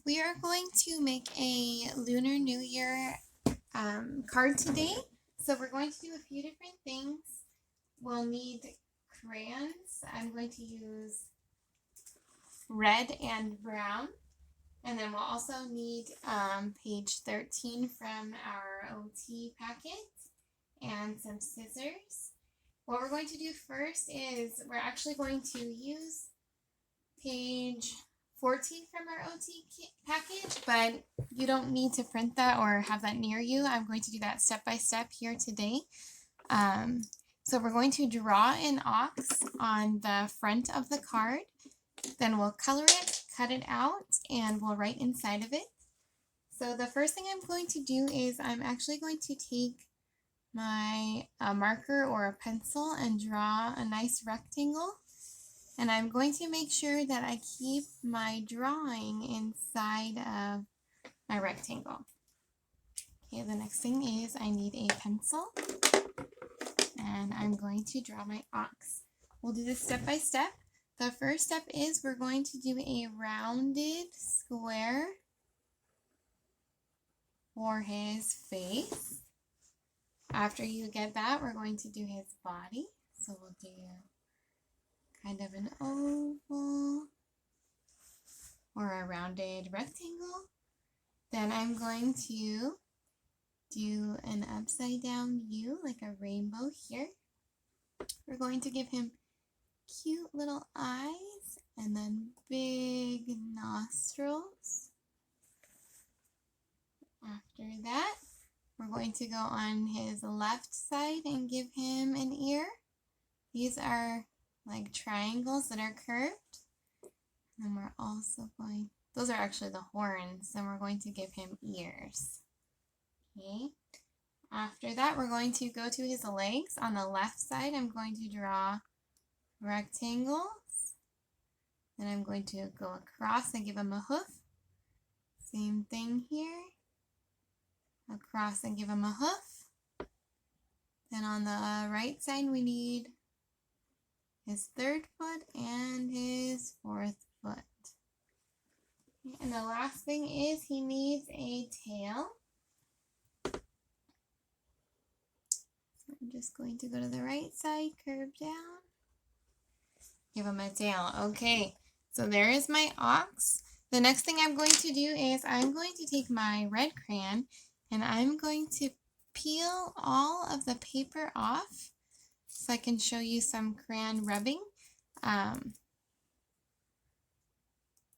We are going to make a Lunar New Year card today. So we're going to do a few different things. We'll need crayons. I'm going to use red and brown. And then we'll also need page 13 from our OT packet and some scissors. What we're going to do first is we're actually going to use page 14 from our OT package, but you don't need to print that or have that near you. I'm going to do that step by step here today. So we're going to draw an ox on the front of the card. Then we'll color it, cut it out, and we'll write inside of it. So the first thing I'm going to do is I'm actually going to take my marker or a pencil and draw a nice rectangle. And I'm going to make sure that I keep my drawing inside of my rectangle. Okay, the next thing is I need a pencil. And I'm going to draw my ox. We'll do this step by step. The first step is we're going to do a rounded square for his face. After you get that, we're going to do his body. So we'll do kind of an oval or a rounded rectangle. Then I'm going to do an upside down U like a rainbow here. We're going to give him cute little eyes and then big nostrils. After that, we're going to go on his left side and give him an ear. These are like triangles that are curved. And we're also going, those are actually the horns, and we're going to give him ears. Okay. After that, we're going to go to his legs. On the left side, I'm going to draw rectangles. Then I'm going to go across and give him a hoof. Same thing here. Across and give him a hoof. Then on the right side, we need his third foot and his fourth foot. And the last thing is he needs a tail. I'm just going to go to the right side, curve down, give him a tail. Okay, so there is my ox. The next thing I'm going to do is I'm going to take my red crayon and I'm going to peel all of the paper off so I can show you some crayon rubbing.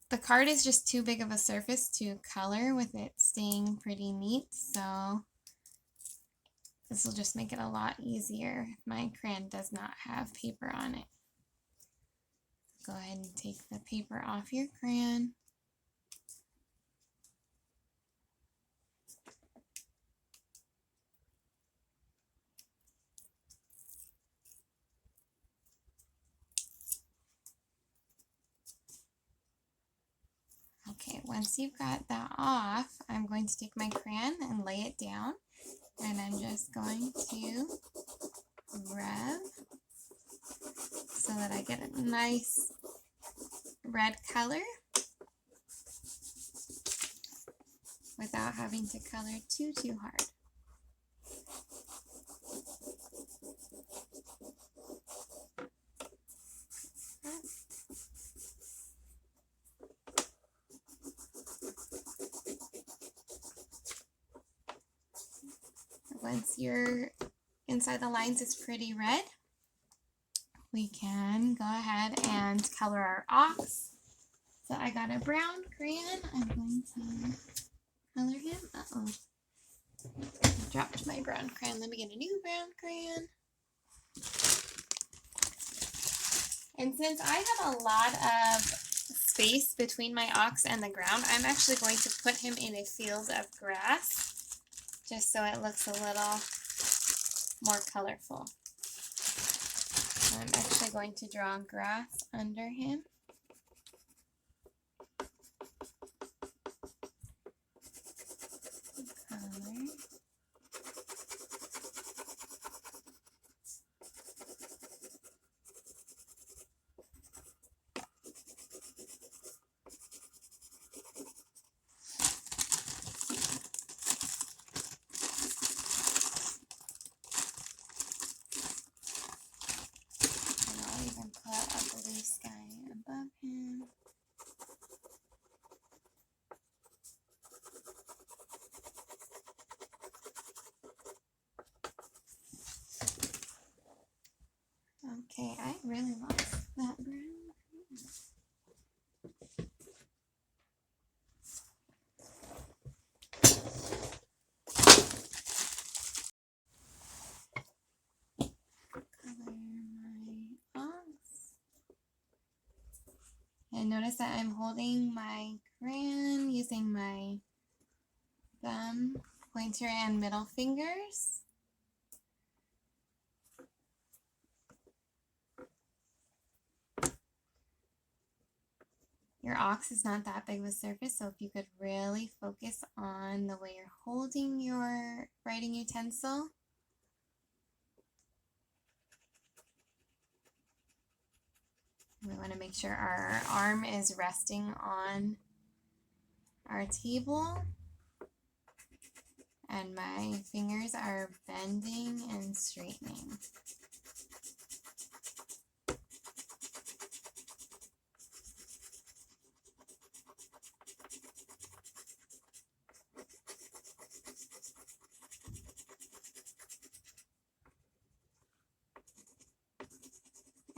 The card is just too big of a surface to color with it staying pretty neat, so this will just make it a lot easier if my crayon does not have paper on it. Go ahead and take the paper off your crayon. Okay, once you've got that off, I'm going to take my crayon and lay it down. And I'm just going to rub so that I get a nice red color without having to color too hard. Once your inside the lines is pretty red, we can go ahead and color our ox. So I got a brown crayon. I'm going to color him. Uh-oh. I dropped my brown crayon. Let me get a new brown crayon. And since I have a lot of space between my ox and the ground, I'm actually going to put him in a field of grass just so it looks a little more colorful. I'm actually going to draw grass under him. Color. And notice that I'm holding my crayon using my thumb, pointer, and middle fingers. Your ox is not that big of a surface, so if you could really focus on the way you're holding your writing utensil. We want to make sure our arm is resting on our table and my fingers are bending and straightening.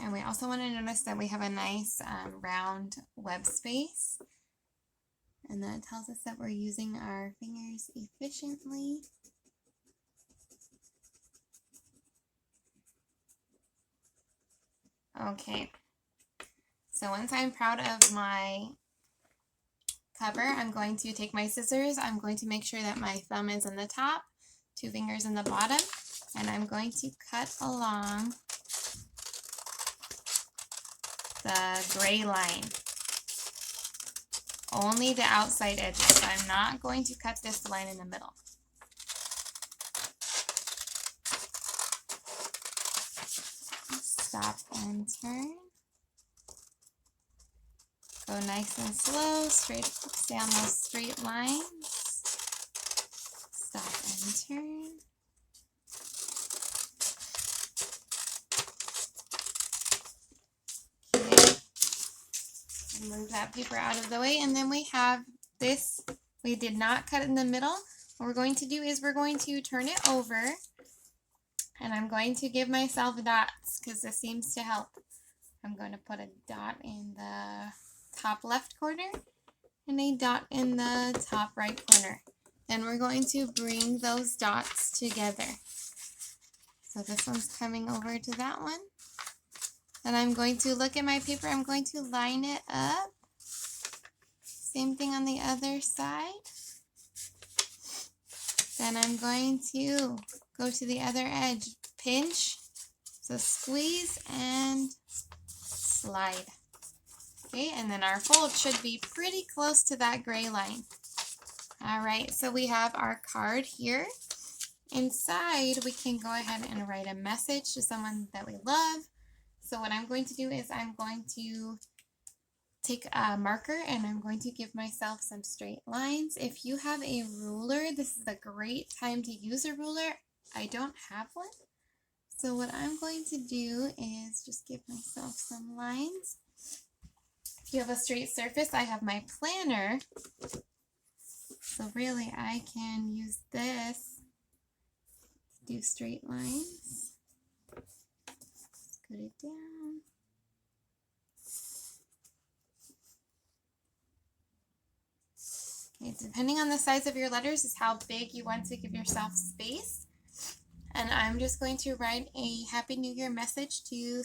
And we also want to notice that we have a nice round web space. And that tells us that we're using our fingers efficiently. Okay, so once I'm proud of my cover, I'm going to take my scissors. I'm going to make sure that my thumb is in the top, 2 fingers in the bottom, and I'm going to cut along the gray line. Only the outside edges. So I'm not going to cut this line in the middle. Stop and turn. Go nice and slow, stay on those straight lines. Stop and turn. Move that paper out of the way, and then we have this. We did not cut in the middle. What we're going to do is we're going to turn it over, and I'm going to give myself dots because this seems to help. I'm going to put a dot in the top left corner and a dot in the top right corner. Then we're going to bring those dots together. So this one's coming over to that one. Then I'm going to look at my paper. I'm going to line it up. Same thing on the other side. Then I'm going to go to the other edge. Pinch. So squeeze and slide. Okay, and then our fold should be pretty close to that gray line. All right, so we have our card here. Inside, we can go ahead and write a message to someone that we love. So what I'm going to do is I'm going to take a marker and I'm going to give myself some straight lines. If you have a ruler, this is a great time to use a ruler. I don't have one. So what I'm going to do is just give myself some lines. If you have a straight surface, I have my planner. So really I can use this to do straight lines. Put it down. Okay, depending on the size of your letters is how big you want to give yourself space. And I'm just going to write a Happy New Year message to